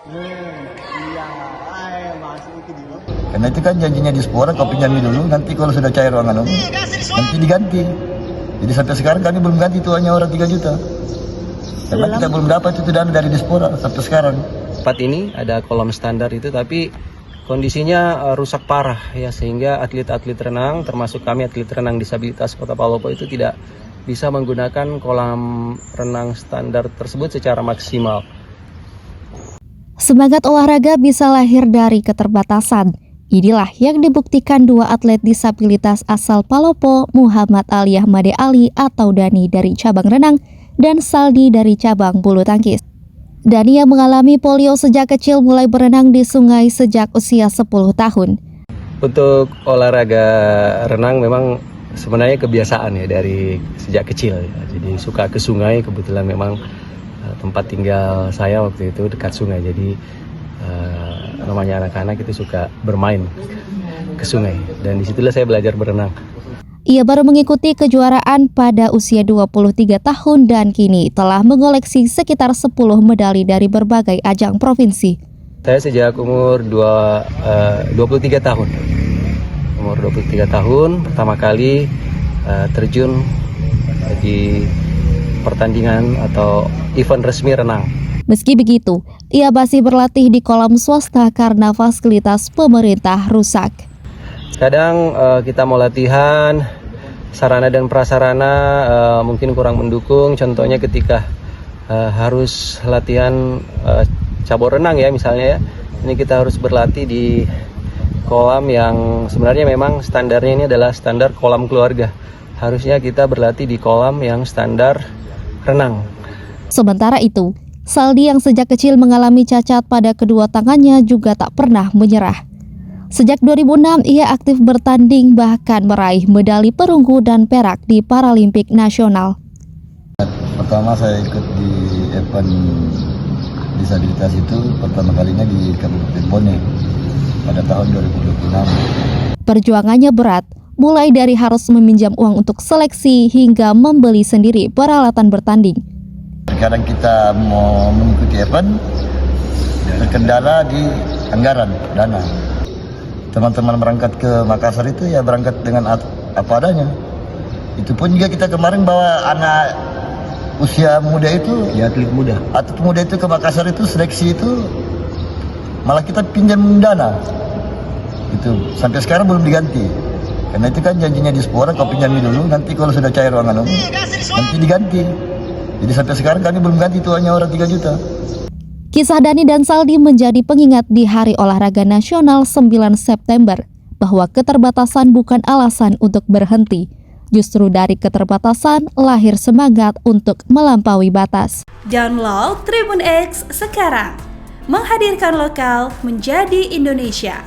Iya, masuk itu dia. Karena itu kan janjinya Dispora, kau pinjami dulu, nanti kalau sudah cair uang anu, nanti diganti. Jadi sampai sekarang kami belum ganti itu hanya orang 3 juta. Karena kita belum dapat itu dana dari Dispora sampai sekarang. Tempat ini ada kolam standar itu, tapi kondisinya rusak parah ya, sehingga atlet-atlet renang, termasuk kami atlet renang disabilitas Kota Palopo itu tidak bisa menggunakan kolam renang standar tersebut secara maksimal. Semangat olahraga bisa lahir dari keterbatasan. Inilah yang dibuktikan 2 atlet disabilitas asal Palopo, Muhammad Ali Ahmade Ali atau Dani dari cabang renang dan Saldi dari cabang bulu tangkis. Dani yang mengalami polio sejak kecil mulai berenang di sungai sejak usia 10 tahun. Untuk olahraga renang memang sebenarnya kebiasaan ya dari sejak kecil ya. Jadi suka ke sungai, kebetulan memang tempat tinggal saya waktu itu dekat sungai, jadi namanya anak-anak itu suka bermain ke sungai, dan disitulah saya belajar berenang. Ia baru mengikuti kejuaraan pada usia 23 tahun dan kini telah mengoleksi sekitar 10 medali dari berbagai ajang provinsi. Saya sejak umur 23 tahun. Umur 23 tahun pertama kali terjun di pertandingan atau event resmi renang. Meski begitu, ia masih berlatih di kolam swasta karena fasilitas pemerintah rusak. Kadang kita mau latihan, sarana dan prasarana mungkin kurang mendukung. Contohnya ketika harus latihan cabur renang ya misalnya ya. Ini kita harus berlatih di kolam yang sebenarnya memang standarnya ini adalah standar kolam keluarga. Harusnya kita berlatih di kolam yang standar renang. Sementara itu, Saldi yang sejak kecil mengalami cacat pada kedua tangannya juga tak pernah menyerah. Sejak 2006 ia aktif bertanding bahkan meraih medali perunggu dan perak di Paralimpik Nasional. Pertama saya ikut di event disabilitas itu pertama kalinya di Kabupaten Bone pada tahun 2026. Perjuangannya berat, mulai dari harus meminjam uang untuk seleksi hingga membeli sendiri peralatan bertanding. Sekarang kita mau mengikuti event, terkendala di anggaran, dana. Teman-teman berangkat ke Makassar itu ya berangkat dengan apa adanya. Itu pun juga kita kemarin bawa anak usia muda itu, Ya, atlet muda. atlet muda itu ke Makassar itu seleksi itu malah kita pinjam dana. Itu sampai sekarang belum diganti. Karena itu kan janjinya Dispora, kau pinjami dulu, nanti kalau sudah cair uang anu, nanti diganti. Jadi sampai sekarang kami belum ganti itu hanya orang 3 juta. Kisah Dani dan Saldi menjadi pengingat di Hari Olahraga Nasional 9 September bahwa keterbatasan bukan alasan untuk berhenti. Justru dari keterbatasan lahir semangat untuk melampaui batas. Download Tribun X sekarang, menghadirkan lokal menjadi Indonesia.